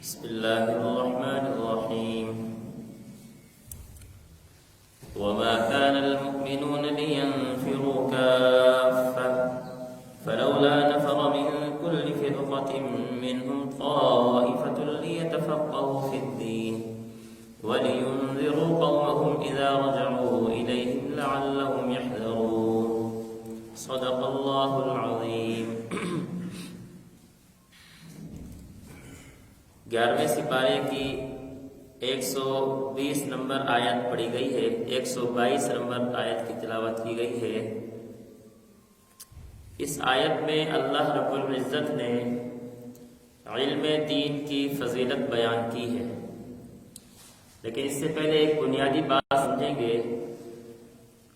بسم الله الرحمن الرحيم وما كان المؤمنون لينفروا كافة فلولا نفر من كل فرقة منهم طائفة ليتفقهوا في الدين ولينذروا قومهم إذا رجعوا إليهم لعلهم يحذرون صدق الله العظيم 11ویں سپارے کی 120 نمبر آیت پڑھی گئی ہے، 122 نمبر آیت کی تلاوت کی گئی ہے۔ اس آیت میں اللہ رب العزت نے علم دین کی فضیلت بیان کی ہے، لیکن اس سے پہلے ایک بنیادی بات سمجھیں گے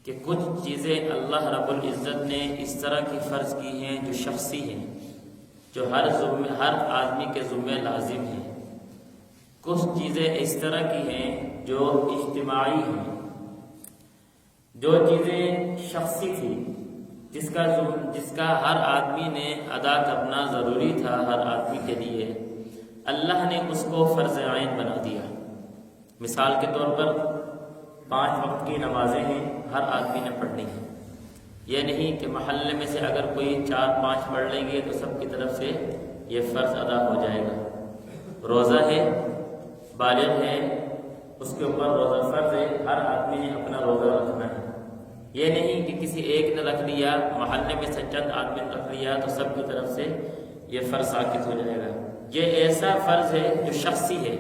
کہ کچھ چیزیں اللہ رب العزت نے اس طرح کی فرض کی ہیں جو شخصی ہیں، جو ہر آدمی کے ذمہ لازم ہیں۔ کچھ چیزیں اس طرح کی ہیں جو اجتماعی ہیں، جو چیزیں شخصی تھی جس کا ہر آدمی نے ادا کرنا ضروری تھا ہر آدمی کے لیے، اللہ نے اس کو فرض عین بنا دیا۔ مثال کے طور پر 5 وقت کی نمازیں ہیں، ہر آدمی نے پڑھنی ہیں۔ یہ نہیں کہ محلے میں سے اگر کوئی 4-5 پڑھ لیں گے تو سب کی طرف سے یہ فرض ادا ہو جائے گا۔ روزہ ہے، بالغ ہے، اس کے اوپر روزہ فرض ہے، ہر آدمی نے اپنا روزہ رکھنا ہے۔ یہ نہیں کہ کسی ایک نے رکھ لیا، محلے میں سے چند آدمی نے رکھ لیا تو سب کی طرف سے یہ فرض ثابت ہو جائے گا۔ یہ ایسا فرض ہے جو شخصی ہے،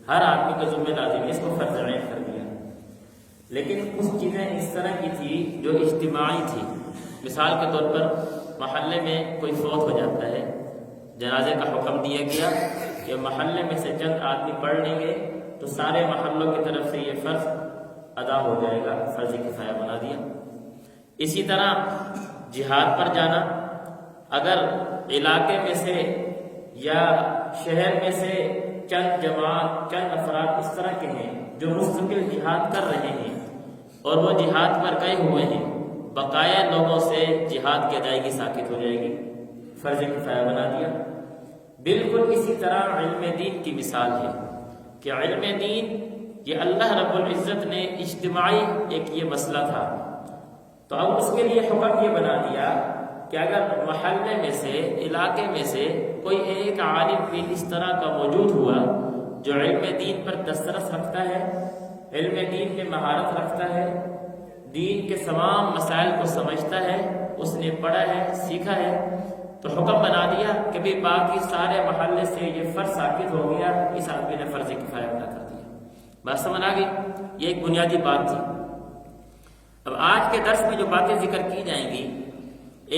ہر آدمی کا ذمہ لازم ہے، اس کو فرض عین کر دیا۔ لیکن کچھ چیزیں اس طرح کی تھی جو اجتماعی تھی۔ مثال کے طور پر محلے میں کوئی فوت ہو جاتا ہے، جنازے کا حکم دیا گیا کہ محلے میں سے چند آدمی پڑھ لیں گے تو سارے محلوں کی طرف سے یہ فرض ادا ہو جائے گا، فرض کفایہ بنا دیا۔ اسی طرح جہاد پر جانا، اگر علاقے میں سے یا شہر میں سے چند افراد اس طرح کے ہیں جو مستقل جہاد کر رہے ہیں اور وہ جہاد پر گئے ہوئے ہیں، بقایا لوگوں سے جہاد کی ادائیگی ساقط ہو جائے گی، فرض کفایہ بنا دیا۔ بالکل اسی طرح علم دین کی مثال ہے کہ علم دین یہ اللہ رب العزت نے اجتماعی ایک یہ مسئلہ تھا، تو اب اس کے لیے حکم یہ بنا دیا کہ اگر محلے میں سے علاقے میں سے کوئی ایک عالم بھی اس طرح کا موجود ہوا جو علم دین پر دسترس رکھتا ہے، علم دین میں مہارت رکھتا ہے، دین کے تمام مسائل کو سمجھتا ہے، اس نے پڑھا ہے، سیکھا ہے، تو حکم بنا دیا کہ بھی باقی سارے محلے سے یہ فرض ثابت ہو گیا، اس آدمی نے فرض کفایہ ادا کر دیا۔ بات سمجھ آ گئی؟ یہ ایک بنیادی بات تھی۔ اب آج کے درس میں جو باتیں ذکر کی جائیں گی،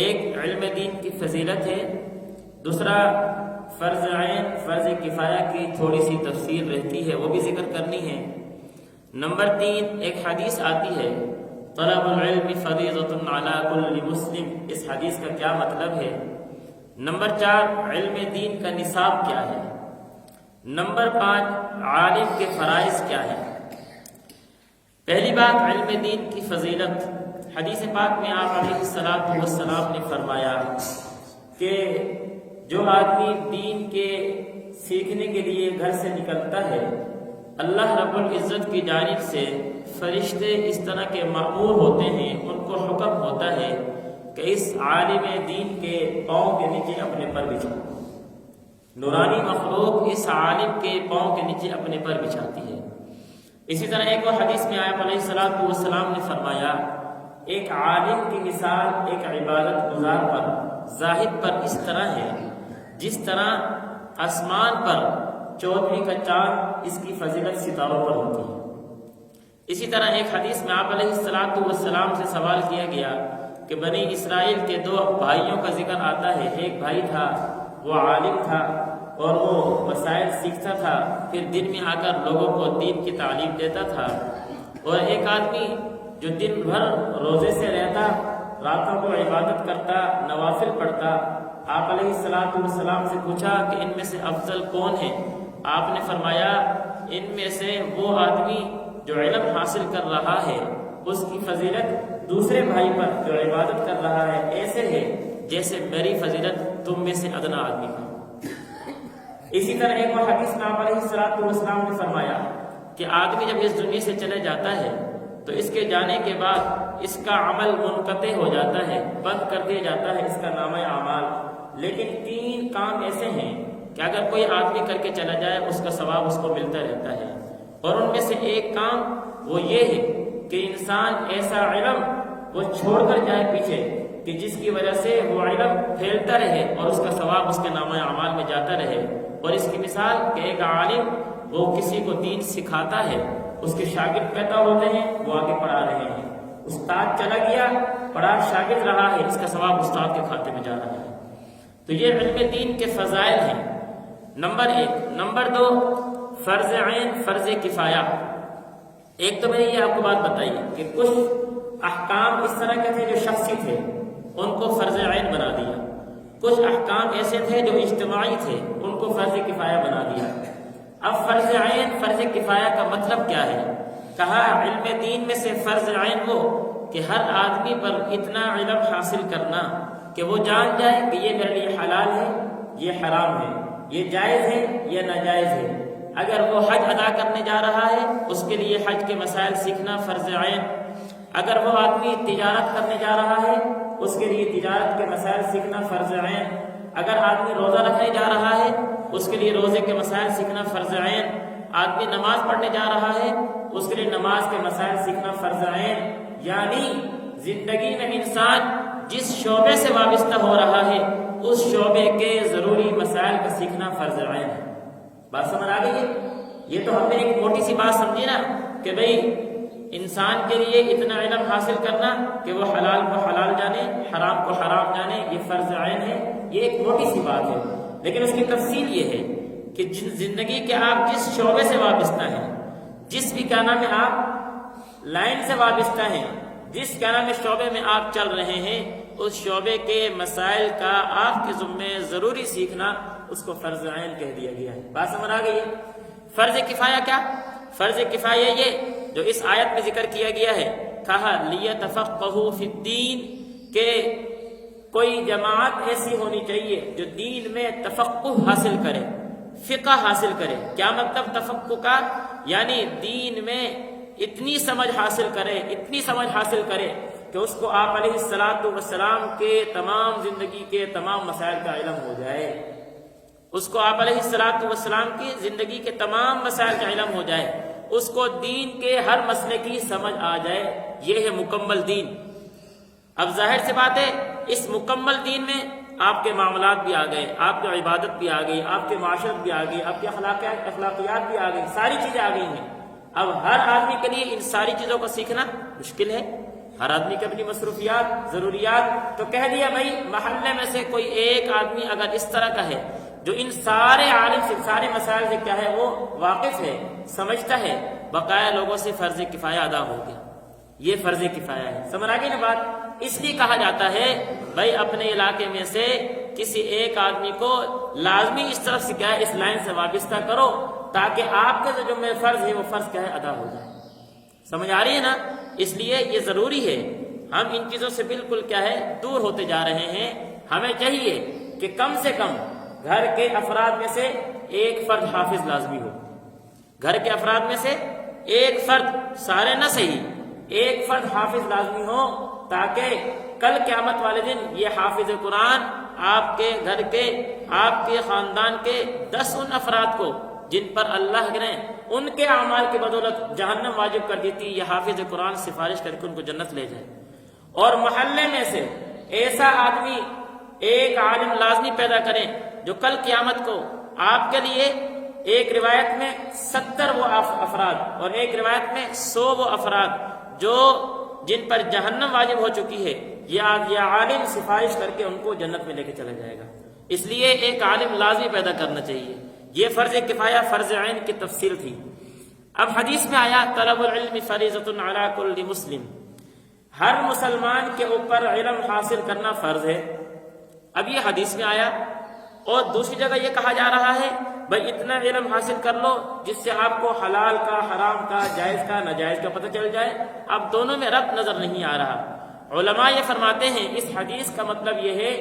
ایک علم دین کی فضیلت ہے، دوسرا فرض عین فرض کفایہ کی تھوڑی سی تفصیل رہتی ہے، وہ بھی ذکر کرنی ہے۔ نمبر 3 ایک حدیث آتی ہے، طلب العلم فریضۃ علی کل مسلم، اس حدیث کا کیا مطلب ہے؟ نمبر 4 علم دین کا نصاب کیا ہے؟ نمبر 5 عالم کے فرائض کیا ہیں؟ پہلی بات علم دین کی فضیلت۔ حدیث پاک میں آپ علیہ السلام نے فرمایا کہ جو آدمی دین کے سیکھنے کے لیے گھر سے نکلتا ہے، اللہ رب العزت کی جانب سے فرشتے اس طرح کے مأمور ہوتے ہیں، ان کو حکم ہوتا ہے کہ اس عالم دین کے پاؤں کے نیچے اپنے پر بچھاؤ۔ نورانی مخلوق اس عالم کے پاؤں کے نیچے اپنے پر بچھاتی ہے۔ اسی طرح ایک اور حدیث میں آپ علیہ السلام نے فرمایا، ایک عالم کی مثال ایک عبادت گزار پر، زاہد پر اس طرح ہے جس طرح آسمان پر 14ویں کا چاند، اس کی فضیلت ستاروں پر ہوتی ہے۔ اسی طرح ایک حدیث میں آپ علیہ السلام سے سوال کیا گیا کہ بنی اسرائیل کے 2 بھائیوں کا ذکر آتا ہے، ایک بھائی تھا وہ عالم تھا اور وہ مسائل سیکھتا تھا، پھر دن میں آ کر لوگوں کو دین کی تعلیم دیتا تھا، اور ایک آدمی جو دن بھر روزے سے رہتا، راتوں کو عبادت کرتا، نوافل پڑھتا۔ آپ علیہ السلام سے پوچھا کہ ان میں سے افضل کون ہے؟ آپ نے فرمایا ان میں سے وہ آدمی جو علم حاصل کر رہا ہے، اس کی فضیلت دوسرے بھائی پر جو عبادت کر رہا ہے ایسے ہے جیسے میری فضیلت تم میں سے ادنا آدمی پر۔ اسی طرح ایک اور حدیث میں آپ علیہ السلام نے فرمایا کہ آدمی جب اس دنیا سے چلے جاتا ہے تو اس کے جانے کے بعد اس کا عمل منقطع ہو جاتا ہے، بند کر دیا جاتا ہے اس کا نامہ اعمال، لیکن 3 کام ایسے ہیں کہ اگر کوئی آدمی کر کے چلا جائے اس کا ثواب اس کو ملتا رہتا ہے، اور ان میں سے ایک کام وہ یہ ہے کہ انسان ایسا علم وہ چھوڑ کر جائے پیچھے کہ جس کی وجہ سے وہ علم پھیلتا رہے اور اس کا ثواب اس کے نامہ اعمال میں جاتا رہے۔ اور اس کی مثال کہ ایک عالم وہ کسی کو دین سکھاتا ہے، اس کے شاگرد پیدا ہوتے ہیں، وہ آگے پڑھا رہے ہیں، استاد چلا گیا، پڑھا شاگرد رہا ہے، اس کا ثواب استاد کے کھاتے میں جا رہا ہے۔ تو یہ علم دین کے فضائل ہیں، نمبر 1۔ نمبر 2، فرض عین فرض کفایہ۔ ایک تو میں نے یہ آپ کو بات بتائی کہ کچھ احکام اس طرح کے تھے جو شخصی تھے، ان کو فرض عین بنا دیا، کچھ احکام ایسے تھے جو اجتماعی تھے، ان کو فرض کفایہ بنا دیا۔ اب فرض عین فرض کفایہ کا مطلب کیا ہے؟ کہا علم دین میں سے فرض عین وہ کہ ہر آدمی پر اتنا علم حاصل کرنا کہ وہ جان جائے کہ یہ میرے لیے حلال ہے، یہ حرام ہے، یہ جائز ہے، یہ ناجائز ہے۔ اگر وہ حج ادا کرنے جا رہا ہے اس کے لیے حج کے مسائل سیکھنا فرض عین۔ اگر وہ آدمی تجارت کرنے جا رہا ہے اس کے لیے تجارت کے مسائل سیکھنا فرض عین۔ اگر آدمی روزہ رکھنے جا رہا ہے اس کے لیے روزے کے مسائل سیکھنا فرض عین۔ آدمی نماز پڑھنے جا رہا ہے اس کے لیے نماز کے مسائل سیکھنا فرض عین۔ یعنی زندگی میں انسان جس شعبے سے وابستہ ہو رہا ہے اس شعبے کے ضروری مسائل کا سیکھنا فرض عین ہے۔ بات سمجھ آ گئی ہے؟ یہ تو ہم نے ایک موٹی سی بات سمجھی نا کہ بھئی انسان کے لیے اتنا علم حاصل کرنا کہ وہ حلال کو حلال جانے، حرام کو حرام جانے، یہ فرض عین ہے۔ یہ ایک موٹی سی بات ہے، لیکن اس کی تفصیل یہ ہے کہ زندگی کے آپ جس شعبے سے وابستہ ہیں، جس بھی کیا نام ہے آپ لائن سے وابستہ ہیں، جس کیا نام ہے شعبے میں آپ چل رہے ہیں، اس شعبے کے مسائل کا آپ کے ذمے ضروری سیکھنا اس کو فرض عین کہہ دیا گیا ہے۔ بات سمجھ آ گئی ہے؟ فرض کفایہ کیا؟ فرض کفایہ یہ جو اس آیت میں ذکر کیا گیا ہے، کہا لیتفقہوا فی الدین، کہ کوئی جماعت ایسی ہونی چاہیے جو دین میں تفقہ حاصل کرے، فقہ حاصل کرے۔ کیا مطلب تفقہ کا؟ یعنی دین میں اتنی سمجھ حاصل کرے، اتنی سمجھ حاصل کرے کہ اس کو آپ علیہ السلام کے تمام زندگی کے تمام مسائل کا علم ہو جائے، اس کو آپ علیہ السلام کی زندگی کے تمام مسائل کا علم ہو جائے، اس کو دین کے ہر مسئلے کی سمجھ آ جائے۔ یہ ہے مکمل دین۔ اب ظاہر سی بات ہے اس مکمل دین میں آپ کے معاملات بھی آ گئے، آپ کی عبادت بھی آ گئی، آپ کے معاشرت بھی آ گئی، آپ کی اخلاقیات بھی آ گئی، ساری چیزیں آ گئی ہیں۔ اب ہر آدمی کے لیے ان ساری چیزوں کو سیکھنا مشکل ہے، ہر آدمی کی اپنی مصروفیات، ضروریات۔ تو کہہ دیا بھائی محلے میں سے کوئی ایک آدمی اگر اس طرح کا ہے جو ان سارے عالم سے، سارے مسائل سے کیا ہے وہ واقف ہے، سمجھتا ہے، بقایا لوگوں سے فرض کفایہ ادا ہو گیا۔ یہ فرض کفایہ ہے۔ سمجھ آ گئی نا بات؟ اس لیے کہا جاتا ہے بھائی اپنے علاقے میں سے کسی ایک آدمی کو لازمی اس طرف سے کیا ہے اس لائن سے وابستہ کرو تاکہ آپ کے جو میں فرض ہے وہ فرض کیا ہے ادا ہو جائے۔ سمجھ آ رہی ہے نا؟ اس لیے یہ ضروری ہے، ہم ان چیزوں سے بالکل کیا ہے دور ہوتے جا رہے ہیں۔ ہمیں چاہیے کہ کم سے کم گھر کے افراد میں سے ایک فرد حافظ لازمی ہو، گھر کے افراد میں سے ایک فرد، سارے نہ صحیح، ایک فرد حافظ لازمی ہو تاکہ کل قیامت والے دن یہ حافظ قرآن آپ کے گھر کے، آپ کے خاندان کے 10 ان افراد کو جن پر اللہ نے ان کے اعمال کی بدولت جہنم واجب کر دیتی، یہ حافظ قرآن سفارش کر کے ان کو جنت لے جائے۔ اور محلے میں سے ایسا آدمی ایک عالم لازمی پیدا کریں جو کل قیامت کو آپ کے لیے، ایک روایت میں 70 وہ افراد اور ایک روایت میں 100 وہ افراد جو جن پر جہنم واجب ہو چکی ہے، یہ عالم سفارش کر کے ان کو جنت میں لے کے چلا جائے گا۔ اس لیے ایک عالم لازمی پیدا کرنا چاہیے۔ یہ فرض کفایہ فرض عین کی تفصیل تھی۔ اب حدیث میں آیا طلب العلم فریضۃ علی کل مسلم، ہر مسلمان کے اوپر علم حاصل کرنا فرض ہے۔ اب یہ حدیث میں آیا، اور دوسری جگہ یہ کہا جا رہا ہے بھائی اتنا علم حاصل کر لو جس سے آپ کو حلال کا، حرام کا، جائز کا، ناجائز کا پتہ چل جائے۔ اب دونوں میں ربط نظر نہیں آ رہا۔ علماء یہ فرماتے ہیں اس حدیث کا مطلب یہ ہے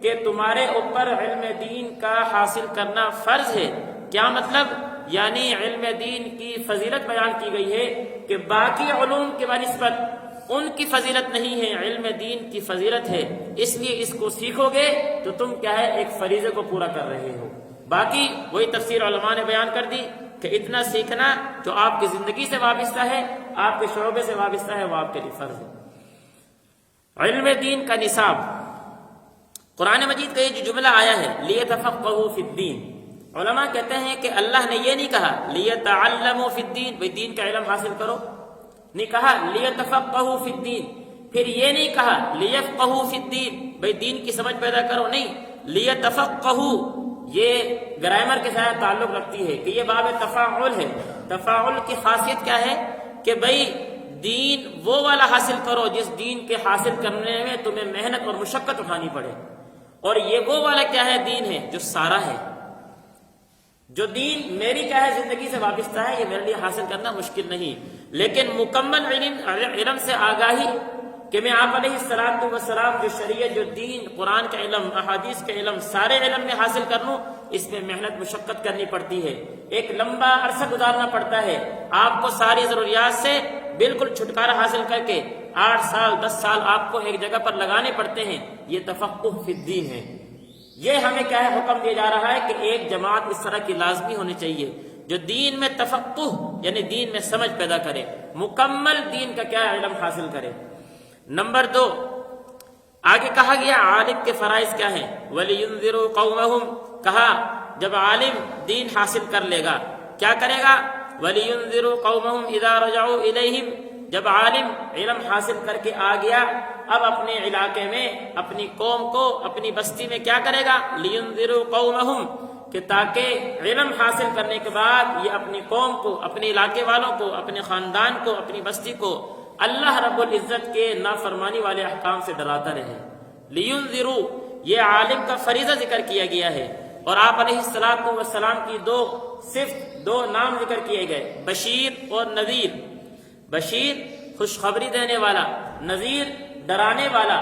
کہ تمہارے اوپر علم دین کا حاصل کرنا فرض ہے۔ کیا مطلب؟ یعنی علم دین کی فضیلت بیان کی گئی ہے کہ باقی علوم کے بنسبت ان کی فضیلت نہیں ہے، علم دین کی فضیلت ہے، اس لیے اس کو سیکھو گے تو تم کیا ہے ایک فریضے کو پورا کر رہے ہو۔ باقی وہی تفسیر علماء نے بیان کر دی کہ اتنا سیکھنا جو آپ کی زندگی سے وابستہ ہے، آپ کے شعبے سے وابستہ ہے، وہ آپ کے لیے فرض ہے۔ علم دین کا نصاب، قرآن مجید کا یہ جو جملہ آیا ہے لیتفقہوا فی الدین، علماء کہتے ہیں کہ اللہ نے یہ نہیں کہا لیتعلموا فی الدین، بھئی دین کا علم حاصل کرو، نہیں کہا لیتفقہوا فی الدین، پھر یہ نہیں کہا لیفقہوا فی الدین، بھئی دین کی سمجھ پیدا کرو، نہیں، لیتفقہوا یہ گرامر کے ساتھ تعلق رکھتی ہے کہ یہ باب تفاعل ہے۔ تفاعل کی خاصیت کیا ہے کہ بھئی دین وہ والا حاصل کرو جس دین کے حاصل کرنے میں تمہیں محنت اور مشقت اٹھانی پڑے، اور یہ وہ والا کیا ہے دین ہے جو سارا ہے، جو دین میری کیا ہے زندگی سے وابستہ ہے، یہ میرے لیے حاصل کرنا مشکل نہیں، لیکن مکمل علم سے آگاہی کہ میں آپ علیہ السلام جو شریعت، جو دین، قرآن کا علم، احادیث کے علم، سارے علم میں حاصل کر لوں، اس میں محنت مشقت کرنی پڑتی ہے، ایک لمبا عرصہ گزارنا پڑتا ہے، آپ کو ساری ضروریات سے بالکل چھٹکارا حاصل کر کے 8 سال 10 سال آپ کو ایک جگہ پر لگانے پڑتے ہیں، یہ تفقہ فی الدین ہے۔ یہ ہمیں کیا ہے حکم دیا جا رہا ہے کہ ایک جماعت اس طرح کی لازمی ہونی چاہیے جو دین میں تفقہ یعنی دین میں سمجھ پیدا کرے، مکمل دین کا کیا علم حاصل کرے۔ نمبر 2، آگے کہا گیا عالم کے فرائض کیا ہیں، وَلِيُنذِرُوا قَوْمَهُمْ، کہا جب عالم دین حاصل کر لے گا کیا کرے گا، وَلِيُنذِرُوا قَوْمَهُمْ إِذَا رَجَعُوا إِلَيْهِمْ، جب عالم علم حاصل کر کے آ گیا اب اپنے علاقے میں اپنی قوم کو اپنی بستی میں کیا کرے گا، لِيُنذِرُوا قَوْمَهُمْ، کہ تاکہ علم حاصل کرنے کے بعد یہ اپنی قوم کو، اپنے علاقے والوں کو، اپنے خاندان کو، اپنی بستی کو اللہ رب العزت کے نافرمانی والے احکام سے ڈراتا رہے۔ لِيُنذِرُوا، یہ عالم کا فریضہ ذکر کیا گیا ہے، اور آپ علیہ السلام کی دو نام ذکر کیے گئے، بشیر اور نذیر۔ بشیر خوشخبری دینے والا، نذیر ڈرانے والا،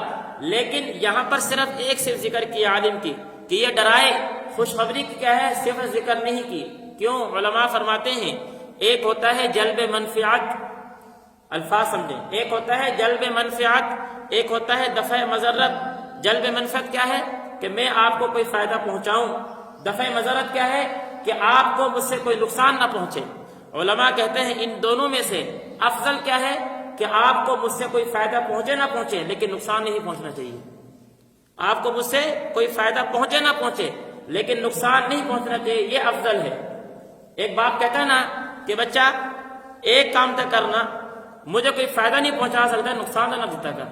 لیکن یہاں پر صرف ایک صرف ذکر کی عالم کی کہ یہ ڈرائے، خوشخبری کی کیا ہے صرف ذکر نہیں کی۔ کیوں؟ علماء فرماتے ہیں ایک ہوتا ہے جلب منفعت، الفاظ سمجھیں، ایک ہوتا ہے جلب منفعت، ایک ہوتا ہے دفع مضرت۔ جلب منفعت کیا ہے کہ میں آپ کو کوئی فائدہ پہنچاؤں، دفع مضرت کیا ہے کہ آپ کو مجھ سے کوئی نقصان نہ پہنچے۔ علماء کہتے ہیں ان دونوں میں سے افضل کیا ہے کہ آپ کو مجھ سے کوئی فائدہ پہنچے نہ پہنچے لیکن نقصان نہیں پہنچنا چاہیے۔ آپ کو مجھ سے کوئی فائدہ پہنچے نہ پہنچے لیکن نقصان نہیں پہنچنا چاہیے، یہ افضل ہے۔ ایک باپ کہتا ہے نا کہ بچہ ایک کام تک کرنا، مجھے کوئی فائدہ نہیں پہنچا سکتا، نقصان نہ دیتا کر۔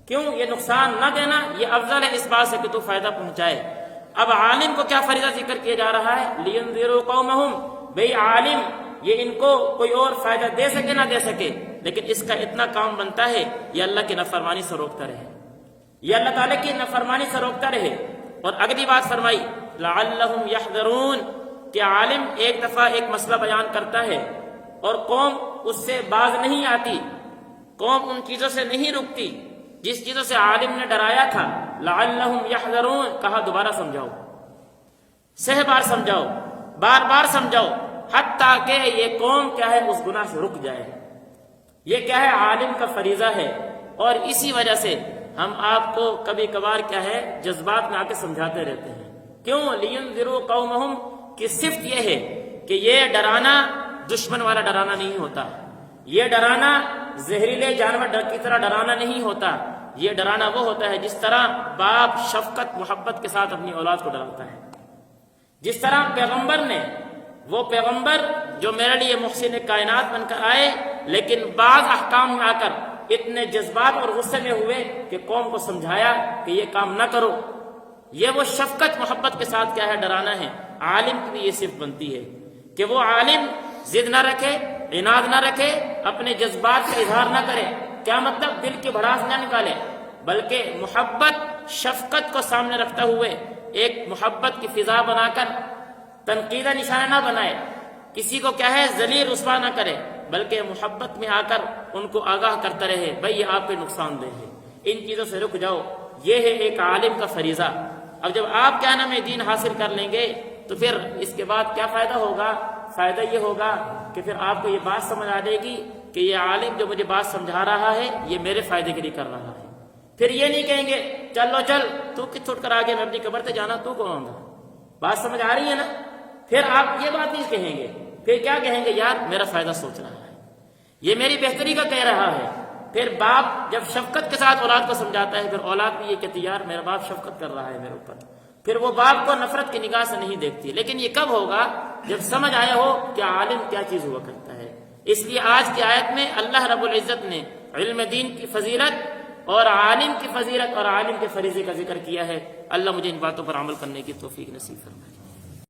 کیوں؟ یہ نقصان نہ دینا یہ افضل ہے اس بات سے کہ تو فائدہ پہنچائے۔ اب عالم کو کیا فریضہ ذکر کیا جا رہا ہے، لِيُنذِرُوا قَوْمَهُمْ، بھئی عالم یہ ان کو کوئی اور فائدہ دے سکے نہ دے سکے لیکن اس کا اتنا کام بنتا ہے یہ اللہ کی نافرمانی سے روکتا رہے، یہ اللہ تعالیٰ کی نافرمانی سے روکتا رہے۔ اور اگلی بات فرمائی لَعَلَّهُمْ يَحْذَرُونَ، کہ عالم ایک دفعہ ایک مسئلہ بیان کرتا ہے اور قوم اس سے باز نہیں آتی، قوم ان چیزوں سے نہیں رکتی جس چیزوں سے عالم نے ڈرایا تھا۔ لَعَلَّهُمْ يَحْذَرُونَ، کہا دوبارہ سمجھاؤ، سہ بار سمجھاؤ، بار بار سمجھاؤ، حتیٰ کہ یہ قوم کیا ہے اس گناہ سے رک جائے۔ یہ کیا ہے عالم کا فریضہ ہے، اور اسی وجہ سے ہم آپ کو کبھی کبھار کیا ہے جذبات میں آ کے سمجھاتے رہتے ہیں۔ کیوں؟ لِيُنذِرُوا قَوْمَهُمْ کی صفت یہ ہے کہ یہ ڈرانا دشمن والا ڈرانا نہیں ہوتا، یہ ڈرانا زہریلے جانور کی طرح ڈرانا نہیں ہوتا، یہ ڈرانا وہ ہوتا ہے جس طرح باپ شفقت محبت کے ساتھ اپنی اولاد کو ڈراتا ہے، جس طرح پیغمبر نے، وہ پیغمبر جو میرے لیے محسن کائنات بن کر آئے لیکن بعض احکام میں آ کر اتنے جذبات اور غصے میں ہوئے کہ قوم کو سمجھایا کہ یہ کام نہ کرو، یہ وہ شفقت محبت کے ساتھ کیا ہے ڈرانا ہے۔ عالم کی بھی یہ صفت بنتی ہے کہ وہ عالم ضد نہ رکھے، عناد نہ رکھے، اپنے جذبات کا اظہار نہ کرے، کیا مطلب دل کی بھڑاس نہ نکالے، بلکہ محبت شفقت کو سامنے رکھتے ہوئے ایک محبت کی فضا بنا کر تنقیدہ نشانہ نہ بنائے، کسی کو کیا ہے ذلیل رسوا نہ کرے، بلکہ محبت میں آ کر ان کو آگاہ کرتا رہے، بھئی یہ آپ کے نقصان دہ ہے، ان چیزوں سے رک جاؤ۔ یہ ہے ایک عالم کا فریضہ۔ اب جب آپ کیا نام دین حاصل کر لیں گے تو پھر اس کے بعد کیا فائدہ ہوگا؟ فائدہ یہ ہوگا کہ پھر آپ کو یہ بات سمجھ آ جائے گی کہ یہ عالم جو مجھے بات سمجھا رہا ہے یہ میرے فائدے کے لیے کر رہا ہے۔ پھر یہ نہیں کہیں گے چلو چل تو کس چھوٹ کر آگے میں اپنی قبر سے جانا، تو کون گا؟ بات سمجھ آ رہی ہے نا؟ پھر آپ یہ بات نہیں کہیں گے، پھر کیا کہیں گے؟ یار میرا فائدہ سوچ رہا ہے، یہ میری بہتری کا کہہ رہا ہے۔ پھر باپ جب شفقت کے ساتھ اولاد کو سمجھاتا ہے، پھر اولاد بھی یہ کہتی ہے یار میرا باپ شفقت کر رہا ہے میرے اوپر، پھر وہ باپ کو نفرت کی نگاہ سے نہیں دیکھتی۔ لیکن یہ کب ہوگا؟ جب سمجھ آیا ہو کہ عالم کیا چیز ہوا کرتا ہے۔ اس لیے آج کی آیت میں اللہ رب العزت نے علم دین کی فضیلت اور عالم کی فضیلت اور عالم کے فریضے کا ذکر کیا ہے۔ اللہ مجھے ان باتوں پر عمل کرنے کی توفیق نصیب فرمائے۔